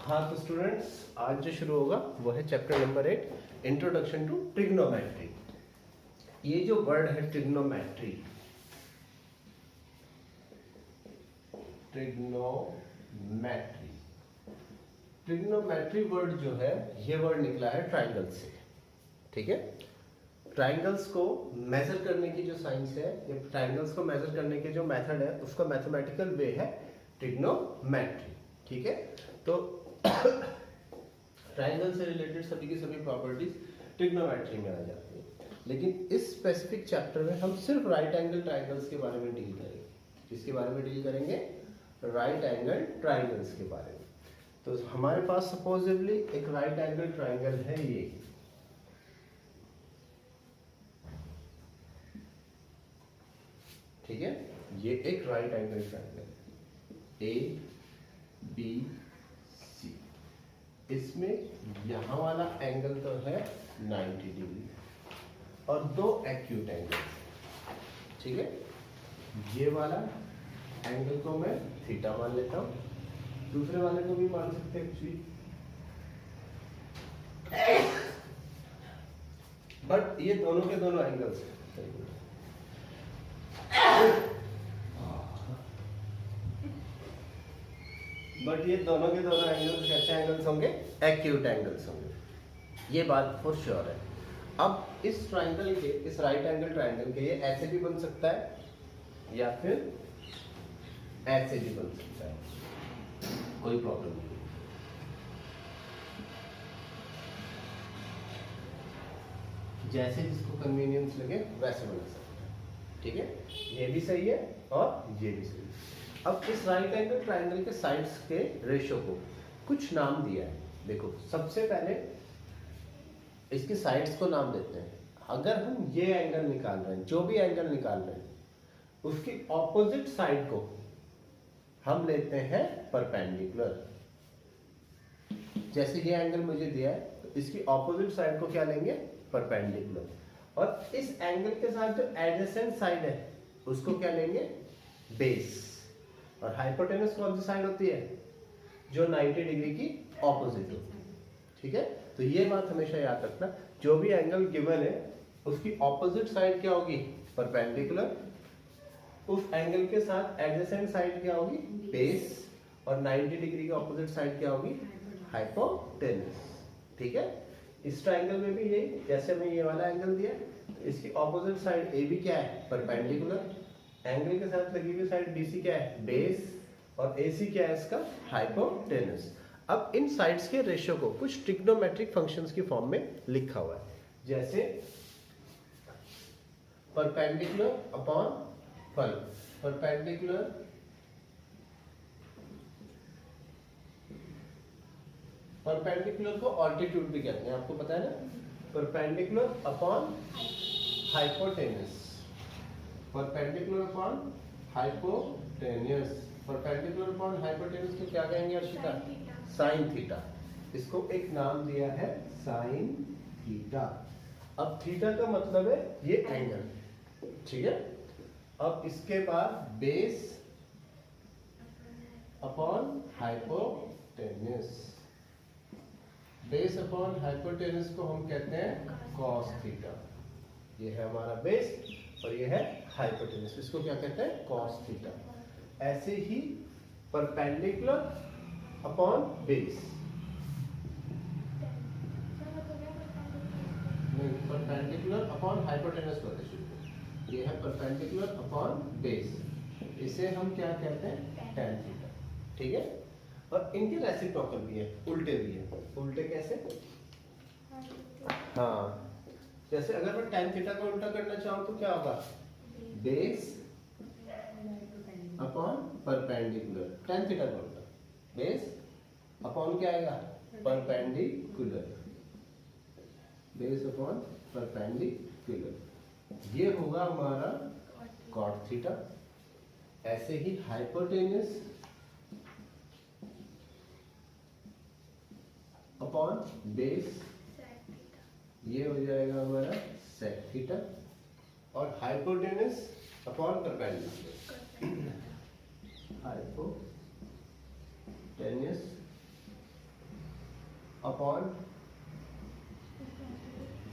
हाँ तो स्टूडेंट्स, आज जो शुरू होगा वो है chapter number 8 introduction to trigonometry. ये जो वर्ड है ट्रिग्नोमेट्री, ट्रिग्नोमेट्री ट्रिग्नोमेट्री वर्ड जो है ये वर्ड निकला है ट्राइंगल से। ठीक है, ट्राइंगल्स को मेजर करने की जो साइंस है, ये ट्राइंगल्स को मेजर करने के जो मेथड है उसका मैथमेटिकल वे है ट्रिग्नोमेट्री। ठीक है, तो ट्राइंगल से रिलेटेड सभी की सभी प्रॉपर्टीज ट्रिग्नोमेट्री में आ जाती है, लेकिन इस स्पेसिफिक चैप्टर में हम सिर्फ राइट एंगल ट्राइंगल्स के बारे में डील करेंगे। किसके बारे में डील करेंगे? राइट एंगल ट्राइंगल्स के बारे में। तो हमारे पास सपोजिबली एक राइट एंगल ट्राइंगल है ये, ठीक है, ये एक right angle triangle A B C. इसमें यहां वाला एंगल तो है 90 डिग्री और दो एक्यूट एंगल, ठीक है। ये वाला एंगल को मैं थीटा मान लेता हूं, दूसरे वाले को भी मान सकते हैं कुछ भी, बट ये दोनों के दोनों एंगल्स हैं। बट ये दोनों के दोनों एंगल्स कैसे एंगल्स होंगे? एक्यूट एंगल्स होंगे, ये बात फॉर श्योर है। अब इस ट्राइंगल के, इस राइट एंगल ट्राइंगल के, ये ऐसे भी बन सकता है या फिर ऐसे भी बन सकता है, कोई प्रॉब्लम नहीं। जैसे जिसको कन्वीनियंस लगे वैसे बना सकते हैं, ठीक है। ये भी सही है और ये भी सही है। अब इस राइट एंगल ट्राइंगल के साइड्स के रेशो को कुछ नाम दिया है। देखो, सबसे पहले इसके साइड्स को नाम देते हैं। अगर हम ये एंगल निकाल रहे हैं, जो भी एंगल निकाल रहे हैं, उसकी ऑपोजिट साइड को हम लेते हैं परपेंडिकुलर। जैसे ये एंगल मुझे दिया है तो इसकी ऑपोजिट साइड को क्या लेंगे? परपेंडिकुलर। और इस एंगल के साथ जो एडजेसेंट साइड है उसको क्या लेंगे? बेस। और हाइपोटेनस कौन सी साइड होती है? जो 90 डिग्री की ऑपोजिट होती है, ठीक है। तो ये बात हमेशा याद रखना, जो भी एंगल गिवन है उसकी ऑपोजिट साइड क्या होगी? परपेंडिकुलर। उस एंगल के साथ एडजेसेंट साइड क्या होगी? बेस। और 90 डिग्री की ऑपोजिट साइड क्या होगी? हाइपोटेनस। ठीक है, इस ट्राइंगल में भी यही, जैसे हमें ये वाला एंगल दिया तो इसकी ऑपोजिट साइड ए बी क्या है? परपेंडिकुलर। एंगल के साथ लगी हुई साइड बीसी क्या है? बेस। और एसी क्या है इसका? हाइपोटेनस। अब इन साइड्स के रेशियो को कुछ ट्रिग्नोमेट्रिक फंक्शंस की फॉर्म में लिखा हुआ है, जैसे परपेंडिकुलर अपॉन फल। परपेंडिकुलर को ऑल्टीट्यूड भी कहते हैं, आपको पता है ना। Perpendicular upon hypotenuse, perpendicular upon hypotenuse. Perpendicular upon hypotenuse को क्या कहेंगे अर्शिता? Sine theta. इसको एक नाम दिया है साइन थीटा। अब थीटा का मतलब है ये एंगल, ठीक है। अब इसके बाद base upon hypotenuse. Base upon hypotenuse को हम कहते हैं कॉस थीटा। ये है हमारा बेस और ये है हाइपोटेनस, इसको क्या कहते हैं? Cos theta. ऐसे ही परपेंडिकुलर अपॉन बेस, नहीं, परपेंडिकुलर अपॉन हाइपोटेनस वाले शुरू। ये है परपेंडिकुलर अपॉन बेस, इसे हम क्या कहते हैं? tan थीटा, ठीक है। और इनके रेसिप्रोकल भी है, उल्टे भी है। उल्टे कैसे? हाँ, जैसे अगर मैं tan थीटा को उल्टा करना चाहूँ तो क्या होगा? Base upon perpendicular. tan theta का उल्टा बेस अपॉन क्या आएगा? परपेंडिकुलर। बेस अपॉन परपेंडिकुलर, ये होगा हमारा cot थीटा। ऐसे ही हाइपोटेनस अपॉन बेस, ये हो जाएगा हमारा sec थीटा। और hypotenuse upon perpendicular, hypotenuse upon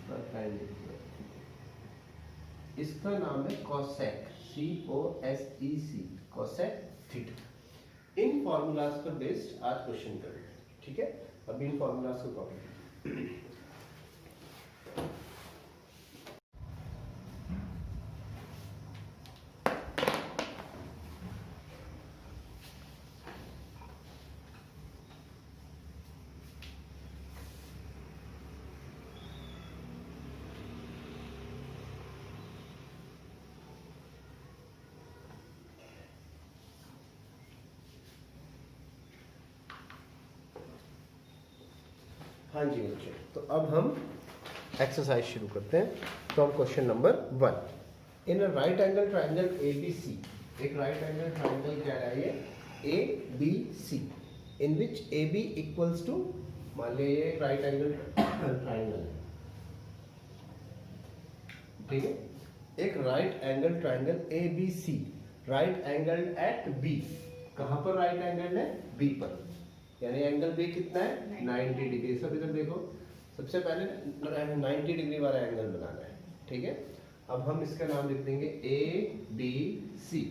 perpendicular, इसका नाम है कोसेक, COSEC, कोसेक थीटा। इन फॉर्मूलाज पर बेस्ड आज क्वेश्चन करेंगे, ठीक है। अभी इन फॉर्मूलाज को कॉपी। हाँ जी बच्चे, तो अब हम एक्सरसाइज शुरू करते हैं। तो हम question number 1, in a right angle triangle ABC, एक राइट एंगल ट्राइंगल क्या है ये ABC, in which AB equals to, मान लीजिए ये एक राइट एंगल ट्राइंगल है, ठीक है। एक right angle triangle ABC, right angle at B, कहाँ पर राइट एंगल है? B पर, यानी एंगल B कितना है? 90 डिग्री। सभी तक देखो, सबसे पहले 90 डिग्री वाला एंगल बनाना है, ठीक है। अब हम इसका नाम लिख देंगे ABC,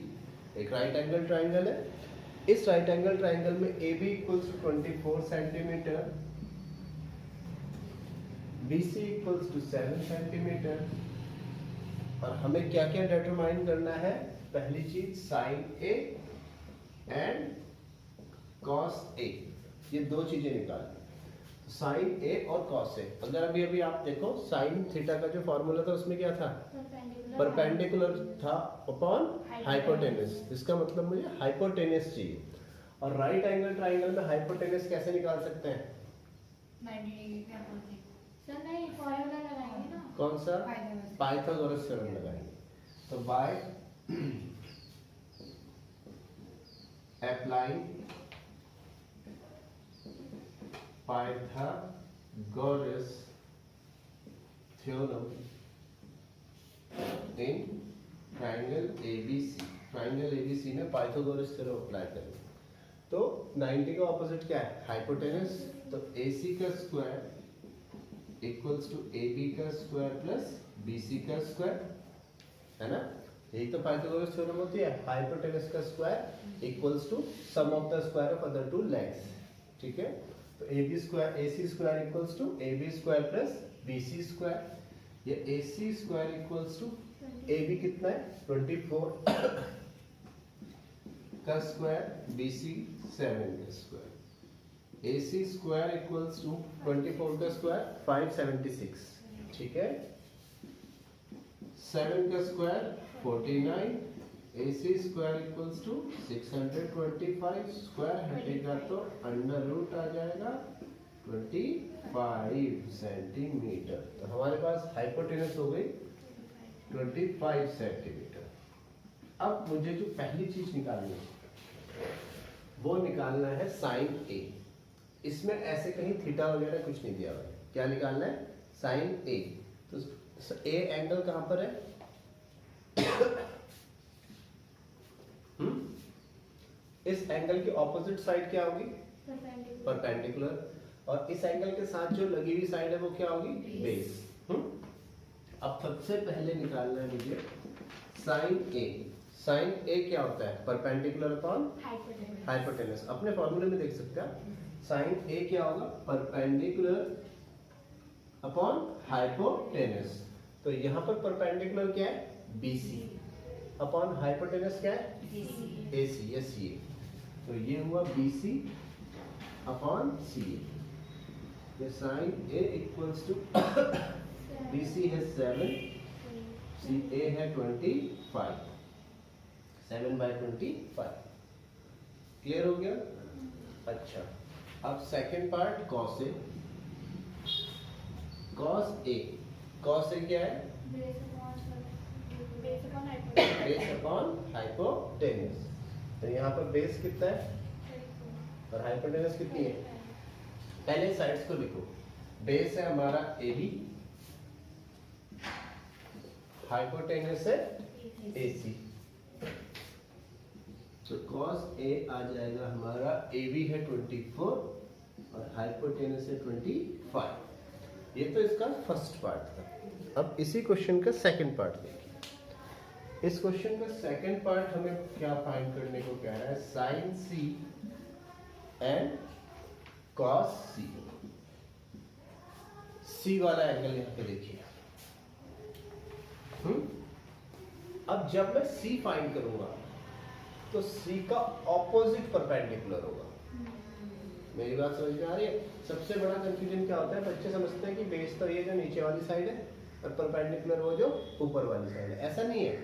एक राइट एंगल ट्राइंगल है। इस राइट एंगल ट्राइंगल में AB equals to 24 centimetre, BC equals to 7 centimetre, और हमें क्या क्या डिटरमाइन करना है? पहली चीज sine A and cos A, ये दो चीजें निकालनी, साइन A और कॉस A। अगर अभी आप देखो साइन थीटा का जो फॉर्मूला था उसमें क्या था? परपेंडिकुलर था अपॉन हाइपोटेनस। इसका मतलब मुझे हाइपोटेनस चाहिए, और राइट एंगल ट्राइंगल में हाइपोटेनस कैसे निकाल सकते हैं? 90 डिग्री सर, नहीं फॉर्मूला लगाएंगे ना। कौन सा? पाइथागोरस थ्योरम लगाएंगे। तो by applying Pythagoras theorem in triangle ABC, triangle ABC में Pythagoras theorem अप्लाई करेंगे। तो 90 का ऑपोजिट क्या है? हाइपोटेनस। तो AC का स्क्वायर इक्वल्स टू AB का स्क्वायर प्लस BC का स्क्वायर, है ना। यही तो पाइथागोरस थ्योरम होती है। हाइपोटेनस का square equals to sum of the square of other two legs, ठीक है। तो AB square, AC square equals to AB square plus BC square, ये AC square equals to AB कितना है? 24 का स्क्वायर, BC 7 का square, AC square equals to 24 का square 576, ठीक है। 7 का स्क्वायर 49, AC square equals to 625, square हटेगा तो अंडर रूट आ जाएगा 25 सेंटीमीटर। तो हमारे पास हाइपोटेनस हो गई 25 सेंटीमीटर। अब मुझे जो पहली चीज निकालनी है वो निकालना है साइन A। इसमें ऐसे कहीं थीटा वगैरह कुछ नहीं दिया हुआ है, क्या निकालना है? Sine A। तो A एंगल कहां पर है? इस एंगल की ऑपोजिट साइड क्या होगी? परपेंडिकुलर। और इस एंगल के साथ जो लगी हुई साइड है वो क्या होगी? बेस। अब सबसे पहले निकालना है मुझे साइन A। साइन A क्या होता है? Perpendicular upon hypotenuse. अपने फॉर्मूले में देख सकते हैं, साइन A क्या होगा? Perpendicular upon hypotenuse. तो यहाँ पर परपेंडिकुलर क्या है? BC अपॉन हाइपोटेनस क्या है? AC, यस ये। तो ये हुआ BC अपॉन CA। ये sine A equals to BC है 7, CA है 25, 7/25। क्लियर हो गया? अच्छा, अब second part cos A। Cos A क्या है? Base upon hypotenuse. तो यहाँ पर बेस कितना है और हाइपोटेनस कितनी है? पहले साइड्स को लिखो। बेस है हमारा AB, हाइपोटेनस है AC। तो cos A आ जाएगा हमारा, AB है 24 और हाइपोटेनस है 25। ये तो इसका फर्स्ट पार्ट था। अब इसी क्वेश्चन का सेकंड पार्ट देखिए। इस क्वेश्चन का सेकंड पार्ट हमें क्या फाइंड करने को कह रहा है, साइन सी एंड कॉस सी। सी वाला एंगल यहां पे देखिए। अब जब मैं सी फाइंड करूंगा तो सी का ऑपोजिट परपेंडिकुलर होगा। मेरी बात समझ में आ रही है? सबसे बड़ा कंफ्यूजन क्या होता है, बच्चे समझते हैं कि बेस तो ये जो नीचे वाली साइड है और परपेंडिकुलर वो जो ऊपर वाली साइड है। ऐसा नहीं है,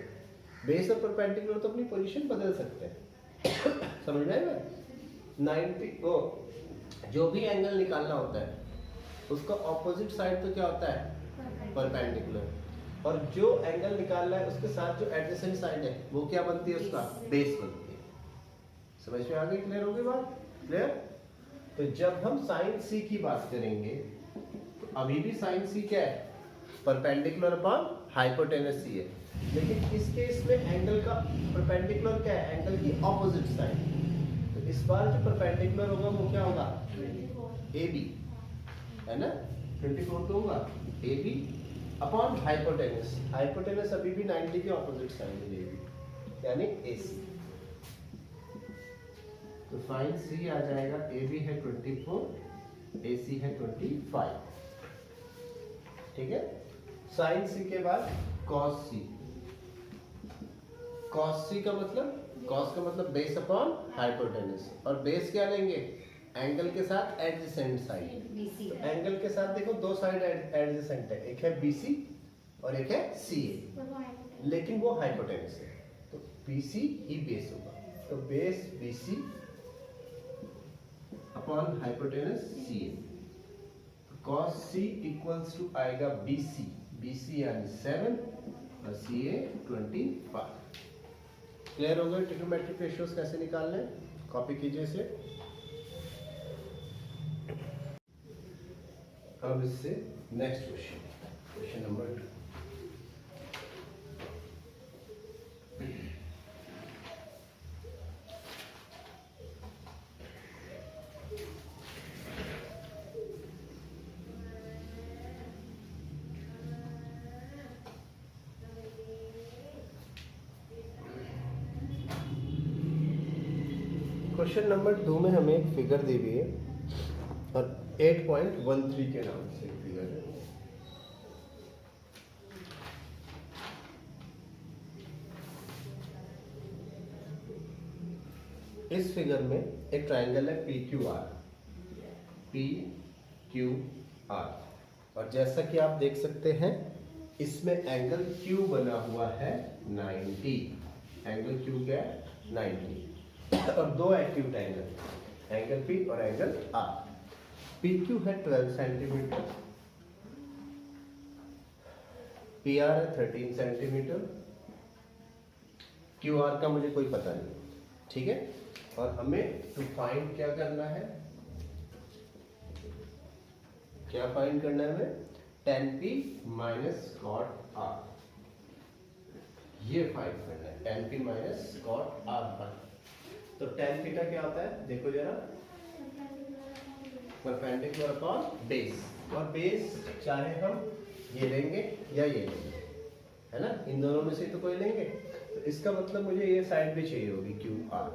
बेस और परपेंडिकुलर तो अपनी पोजीशन बदल सकते हैं। समझ में आएगा? 90 वो जो भी एंगल निकालना होता है उसका ऑपोजिट साइड तो क्या होता है, परपेंडिकुलर। और जो एंगल निकालना है उसके साथ जो एडजेसेंट साइड है वो क्या बनती है, उसका बेस बनती है। समझ में आ गई? क्लियर होगी बात? क्लियर? तो जब हम साइन सी की बात करेंगे तो अभी भी साइन सी क्या है, परपेंडिकुलर अपॉन हाइपोटेनस सी है, लेकिन इस केस में एंगल का परपेंडिकुलर क्या है, एंगल की ऑपोजिट साइड। तो इस बार जो परपेंडिकुलर होगा वो क्या होगा, ए बी, है ना? 24 तो होगा A B upon hypotenuse. Hypotenuse अभी भी 90 के ऑपोजिट साइड में जाएगी, यानी ए सी। तो साइन सी आ जाएगा, ए बी है 24, ए सी है 25। ठीक है? साइन सी के बाद कॉस सी। कॉस सी का मतलब, कॉस का मतलब बेस अपॉन हाइपोटेनस, और बेस क्या लेंगे, एंगल के साथ एडजेसेंट साइड। तो एंगल के साथ देखो दो साइड एडजेसेंट है, एक है बीसी और एक है सीए, लेकिन वो हाइपोटेनस है, तो बीसी ही बेस होगा। तो base BC upon hypotenuse CA. cos c equals to आएगा BC, BC यानी 7 और CA 25। क्लियर हो गए ट्रिग्नोमेट्रिक रेशियोज कैसे निकालने? कॉपी कीजिए इसे। अब इससे next question, question number 2। Question number 2 में हमें एक फिगर दी हुई है और 8.13 के नाम से एक फिगर है। इस फिगर में एक ट्रायंगल है PQR, PQR, और जैसा कि आप देख सकते हैं इसमें एंगल Q बना हुआ है 90। एंगल Q क्या है, 90, और दो एक्यूट एंगल, एंगल P और एंगल R। PQ है 12 सेंटीमीटर, PR है 13 सेंटीमीटर, QR का मुझे कोई पता नहीं। ठीक है? और हमें टू फाइंड क्या करना है, क्या फाइंड करना है हमें, tan P minus cot R। ये फाइंड करना है, tan P minus cot R find. तो tan थीटा क्या होता है, देखो जरा, परपेंडिकुलर अपॉन बेस, और बेस चाहे हम ये लेंगे या ये लेंगे, है ना? इन दोनों में से तो कोई लेंगे। तो इसका मतलब मुझे ये साइड भी चाहिए होगी QR,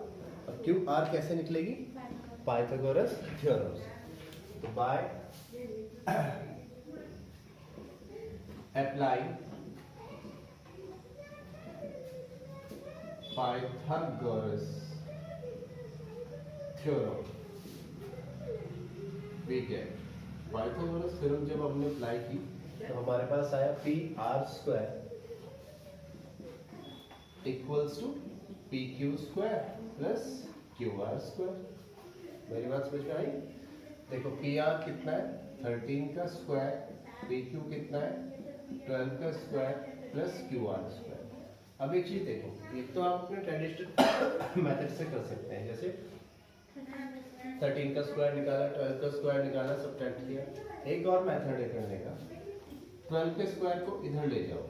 और QR कैसे निकलेगी, पाइथागोरस थ्योरम से। तो by apply Pythagoras theorem, we get Pythagoras theorem. जब हमने अप्लाई की तो हमारे पास आया PR² equals to PQ² plus QR²। मेरी बात समझ में आई? देखो PR कितना है, 13 का स्क्वायर, PQ कितना है, 12 का स्क्वायर प्लस QR²। अब एक चीज देखो, एक तो आप अपने ट्रेडिशनल मेथड से कर सकते हैं, जैसे 13 का स्क्वायर निकाला, 12 का स्क्वायर निकाला, सब्ट्रैक्ट किया। एक और मेथड है करने का, 12 के स्क्वायर को इधर ले जाओ।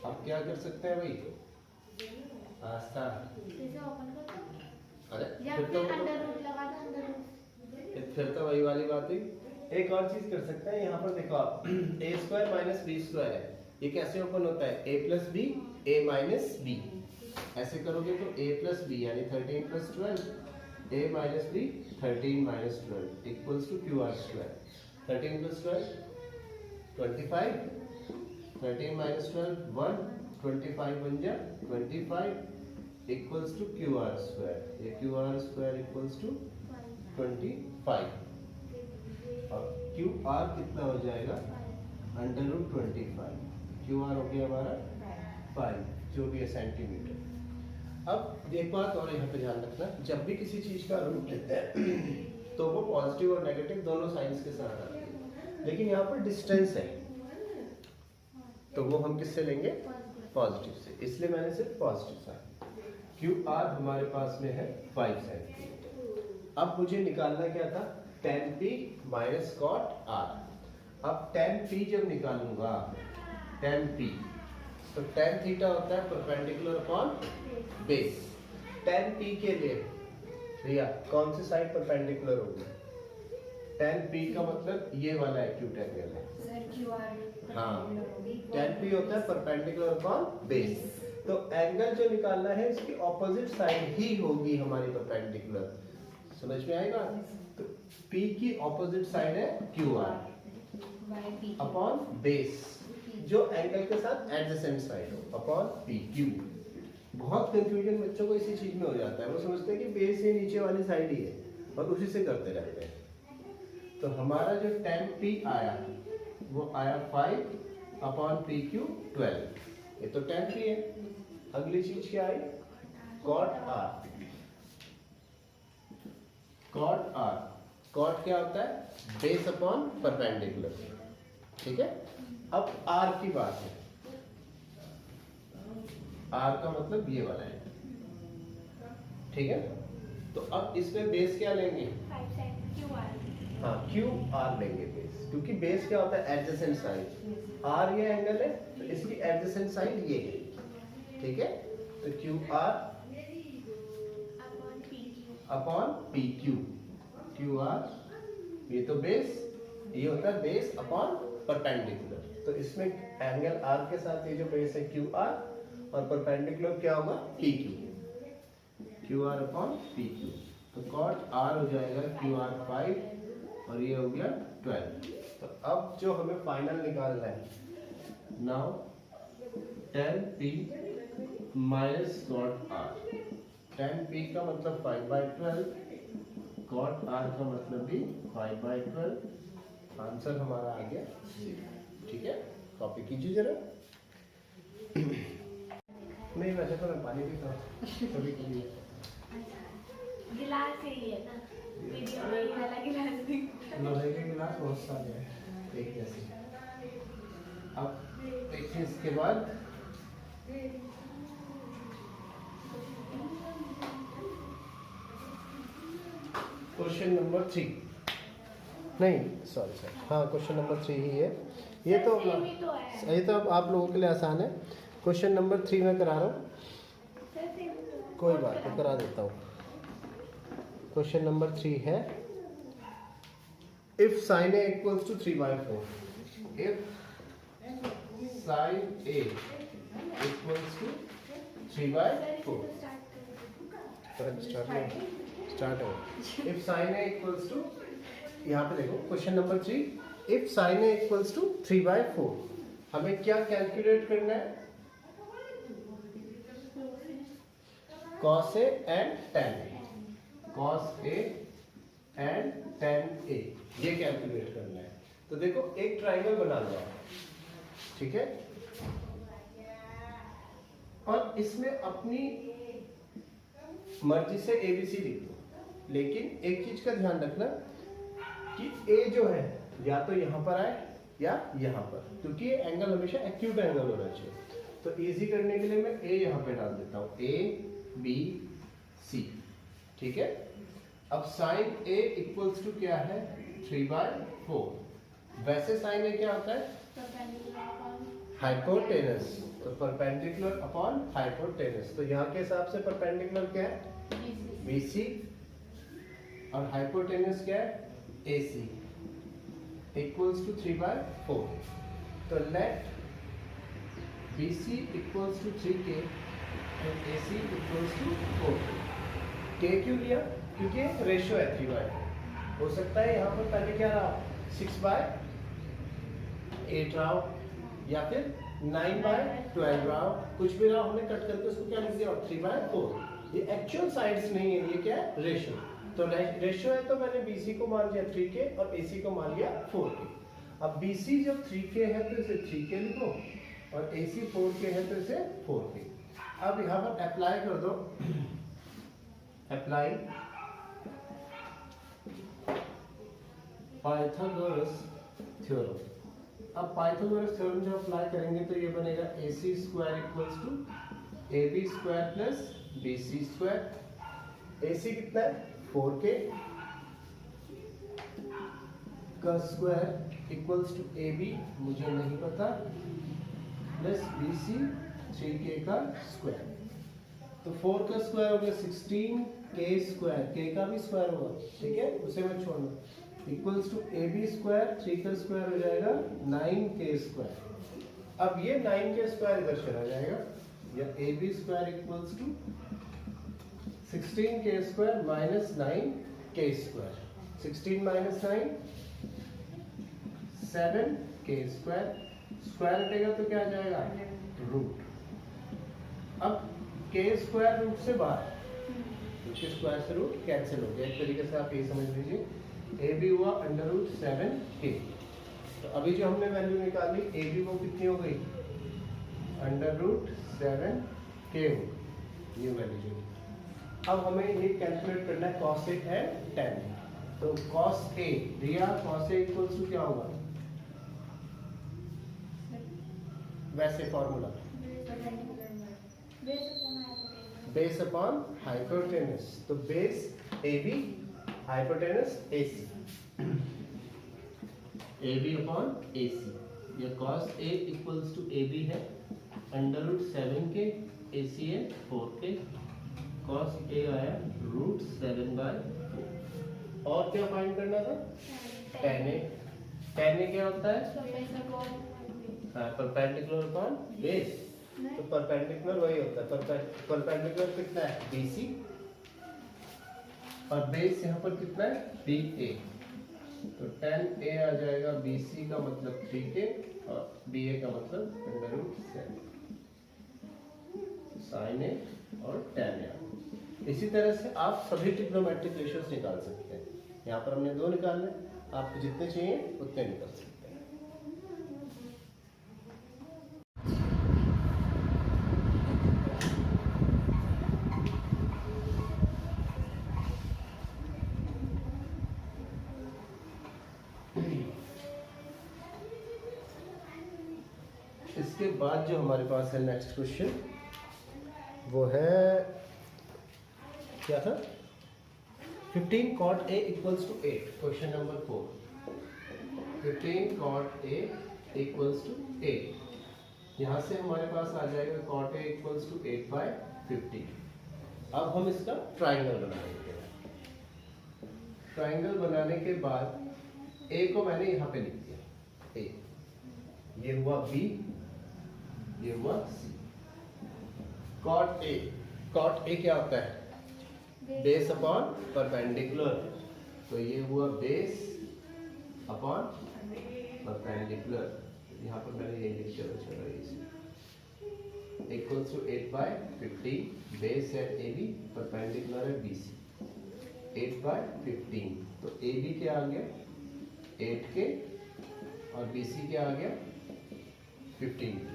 अब क्या कर सकते हैं भाई, आस्था, इसे ओपन कर दो अरे या फिर फिर तो अंडर रूट फिर तो वही वाली बात है। एक और चीज कर सकते हैं, यहाँ पर देखो आप A square minus B square है, ये कैसे ओपन होता है, A plus B A minus B. ऐसे करोगे तो a प्लस बी यानी 13 plus 12, a minus B 13 minus 12 equals to Q R square. 13 plus 12 25, 13 minus 12 1, 25 बन जा 25 equals to Q R square. ये Q R square equals to 25 और Q R कितना हो जाएगा अंडर रूट 25। क्यू आर हो गया हमारा 5 जो भी है सेंटीमीटर। अब एक बात और यहाँ पे ध्यान रखना, जब भी किसी चीज का रूट लेते हैं तो वो पॉजिटिव और नेगेटिव दोनों साइंस के साथ आते हैं, लेकिन यहाँ पर डिस्टेंस है तो वो हम किससे लेंगे, पॉजिटिव से, इसलिए मैंने सिर्फ पॉजिटिव साइन। क्यू आर हमारे पास में है 5 सेंटीमीटर। अब मुझे निकालना क्या था, tan p minus cot r। अब tan p जब निकालूंगा, tan p तो tan थीटा होता है perpendicular upon base. tan p के लिए भैया कौन सी साइड परपेंडिकुलर होगी, tan p का मतलब ये वाला एक्यूट एंगल है सर QR हाँ, tan p होता है परपेंडिकुलर अपॉन बेस। तो एंगल जो निकालना है इसकी ऑपोजिट साइड ही होगी हमारी परपेंडिकुलर, समझ में आएगा। तो p की ऑपोजिट साइड है QR अपॉन बेस, जो एंगल के साथ एडजेसेंट साइड हो अपॉन पी क्यू। बहुत कंफ्यूजन बच्चों को इसी चीज में हो जाता है, वो समझते हैं कि बेस ये नीचे वाली साइड ही है और उसी से करते रहते हैं। तो हमारा जो tan p आया वो आया 5 अपॉन पी क्यू 12, ये तो tan p है। अगली चीज क्या आई, cot r। cot r, cot क्या होता है, बेस अपॉन परपेंडिकुलर, ठीक है। अब r की बात है, r का मतलब ये वाला है, ठीक है। तो अब इसमें बेस क्या लेंगे, हाँ क्यू आर लेंगे बेस, क्योंकि बेस क्या होता है एडजेसेंट साइड, r ये एंगल है तो इसकी एडजेसेंट साइड ये है, ठीक है। तो Q R upon P Q, Q R ये तो बेस, ये होता है बेस अपॉन परपेंडिकुलर। तो इसमें एंगल r के साथ ये जो बेस है क्यू आर और परपेंडिकुलर क्या होगा P Q, Q R upon P Q. तो cot r हो जाएगा क्यू आर 5 और ये हो गया 12। तो अब जो हमें फाइनल निकालना है, now tan p minus cot r। tan p का मतलब 5/12, cot r का मतलब भी 5/12। आंसर हमारा आ गया 0, ठीक है। कॉपी कीजिए जरा। नहीं वैसे तो मैं पानी पीता हूँ कभी कभी। गिलास ही है ना, वीडियो में ये वाला गिलास भी। लोहे के गिलास बहुत सारे हैं एक जैसे। अब देखिए इसके बाद क्वेश्चन नंबर 3, नहीं सॉरी सर, हाँ क्वेश्चन नंबर 3 ही है ये तो अब आप लोगों के लिए आसान है। क्वेश्चन नंबर 3 में करा रहा हूँ, कोई बात नहीं करा देता हूँ। क्वेश्चन नंबर 3 है, if sine A equals to 3/4, if sine A equals to 3/4, start हो। If sine A equals to, यहाँ पे देखो question number 3, if sine A equals to 3/4, हमें क्या कैलकुलेट करना है, cos A and tan A, cos A and tan A ये calculate करना है। तो देखो एक ट्राइंगल बना लो आप, ठीक है, और इसमें अपनी मर्जी से ABC लिख दो, लेकिन एक चीज का ध्यान रखना कि A जो है या तो यहाँ पर आए या यहाँ पर, क्योंकि ये एंगल हमेशा एक्यूट एंगल होना चाहिए। तो इजी करने के लिए मैं A यहाँ पे डाल देता हूँ, ABC, ठीक है। अब साइन A इक्वल्स टू क्या है 3/4, वैसे साइन A क्या होता है हाइपोटेनस, तो परपेंडिकुलर अपॉन हाइपोटेनस। तो यहाँ के हिसाब से परपेंडिकुलर क्या है BC और हाइपोटेनस क्या है AC equals to 3/4. तो let BC equals to 3K and AC equals to 4K. K क्यों लिया? क्योंकि रेशियो है 3/4. हो सकता है यहाँ पर पहले क्या रहा, 6/8 रहा हो, या फिर 9/12 रहा हो, कुछ भी रहा, हमने कट करके उसको क्या लिख दिया 3/4. ये एक्चुअल साइड्स नहीं है, ये क्या है, रेशियो. तो रेशियो है तो मैंने BC को मान लिया 3K और AC को मान लिया 4K. अब BC जब 3K है तो इसे 3K लिखो और AC 4K है तो इसे 4K. अब यहाँ पर अप्लाई कर दो, अप्लाई पाइथागोरस थ्योरम. अब पाइथागोरस थ्योरम जब अप्लाई करेंगे तो ये बनेगा AC square equals to AB square plus BC square. AC कितना है 4K का स्क्वायर इक्वल्स टू AB मुझे नहीं पता प्लस BC 3K का स्क्वायर. तो 4 का स्क्वायर हो गया 16K स्क्वायर, K का भी स्क्वायर होगा, ठीक है, उसे मैं छोड़ना, इक्वल्स टू AB स्क्वायर, 3 का स्क्वायर हो जाएगा 9K स्क्वायर. अब ये 9K स्क्वायर इधर चला जाएगा, या AB square equals to 16K square minus 9K square. 16 minus 9 7K square. Square हटेगा तो क्या आ जाएगा, रूट. अब K स्क्वायर रूट से बाहर, क्योंकि स्क्वायर से रूट कैंसिल हो गया. एक तरीके से आप ये समझ लीजिए, ए बी हुआ अंडर रूट 7K. तो अभी जो हमने वैल्यू निकाली ए बी वो कितनी हो गई, अंडर रूट 7K हो गई, ये वैल्यू जो. अब हमें ये कैलकुलेट करना है cos A and tan A. तो cos A दिया, cos A इक्वल्स टू क्या होगा, वैसे फॉर्मूला बेस अपॉन हाइपोटेनस. तो base AB, hypotenuse AC, AB upon AC. ये cos A equals to AB है अंडर रूट 7K, AC है 4K. cos A आया रूट 7/4. और क्या फाइंड करना था, tan A. tan A क्या होता है, परपेंडिकुलर अपॉन बेस. तो परपेंडिकुलर वही होता है, परपेंडिकुलर कितना है BC और बेस यहाँ पर कितना है BA. तो tan A आ जाएगा BC का मतलब 3K और BA का मतलब अंडर रूट 7. sin A और tan A. इसी तरह से आप सभी ट्रिग्नोमेट्रिक रेशियोज निकाल सकते हैं. यहाँ पर हमने 2 निकालने, आपको जितने चाहिए उतने निकाल सकते हैं. इसके बाद जो हमारे पास है नेक्स्ट क्वेश्चन, वो है क्या था, 15 cot A equals to 8. Question number 4. 15 cot A equals to 8. यहाँ से हमारे पास आ जाएगा cot A इक्वल्स टू 8/50. अब हम इसका ट्राइंगल बनाएंगे. ट्राइंगल बनाने के बाद A को मैंने यहाँ पे लिख दिया, A. ये हुआ B, ये हुआ C. cot A, cot A क्या होता है, बेस अपॉन परपेंडिकुलर. तो ये हुआ बेस अपॉन परपेंडिकुलर. यहाँ पर मैंने ये लिख दिया इक्वल्स टू 8/50. बेस है AB, परपेंडिकुलर है BC. 8/15. तो AB क्या आ गया 8K और BC क्या आ गया 15K.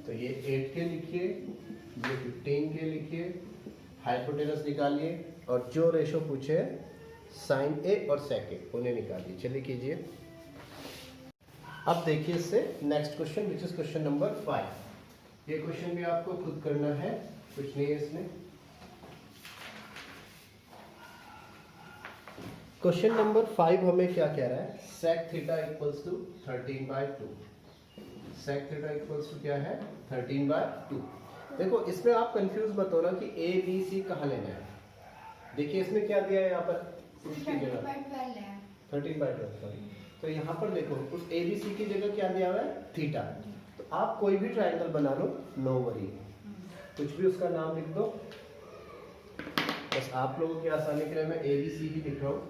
तो ये 8K लिखिए, ये 15K लिखिए, हाइपोटेनस निकालिए और जो रेशो पूछे sin A और sec A उन्हें निकालिए. चलिए कीजिए. अब देखिए इससे next question which is question number 5. ये क्वेश्चन भी आपको खुद करना है, कुछ नहीं है इसमें. क्वेश्चन नंबर 5 हमें क्या कह रहा है, sec theta equals to 13/2. sec theta equals to क्या है 13/2. देखो इसमें आप कंफ्यूज मत होना कि A B C कहाँ लेना है. देखिए इसमें क्या दिया है यहाँ पर, इसकी जगह 13/12 सॉरी। तो यहाँ पर देखो उस ABC की जगह क्या दिया हुआ है, थीटा। तो आप कोई भी ट्रायंगल बना लो, नो वरी, कुछ भी उसका नाम लिख दो। बस आप लोगों की आसानी के लिए मैं ABC ही लिख रहा हूँ,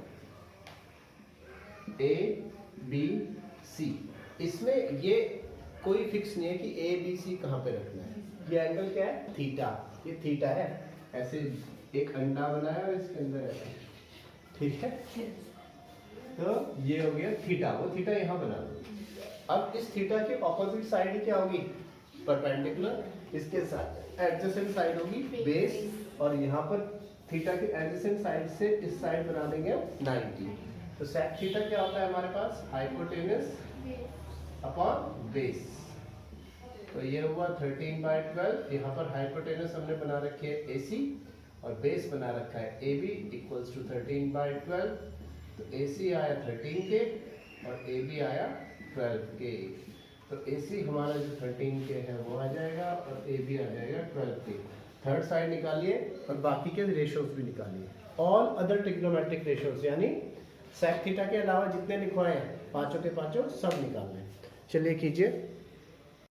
ABC। इसमें ये कोई फिक्स नहीं है कि ABC कहाँ पे रखना है। ये एंगल क्या है, थीटा, ये थीटा है। ऐसे एक अंडा बनाया और इसके अंदर ऐसा, ठीक है। तो ये हो गया थीटा, वो थीटा यहाँ बना दो। अब इस थीटा की ऑपोजिट साइड क्या होगी, परपेंडिकुलर। इसके साथ एडजेसेंट साइड होगी बेस, और यहाँ पर थीटा के एडजेसेंट साइड से इस साइड बना देंगे 90। तो सेक थीटा क्या होता है हमारे पास, हाइपोटेनस अपॉन बेस। तो ये हुआ 13/12। यहाँ पर हाइपोटेनस हमने बना रखी है AC और बेस बना रखा है AB इक्वल्स टू 13/12। तो AC आया 13 के और AB आया 12 के। तो AC हमारा जो 13 के है वो आ जाएगा और AB आ जाएगा 12 के। थर्ड साइड निकालिए और बाकी के रेशियोज भी निकालिए, ऑल अदर ट्रिग्नोमेट्रिक रेशियोज, यानी सेक थीटा के अलावा जितने लिखवाए हैं पांचों के पांचों सब निकालने। चलिए कीजिए।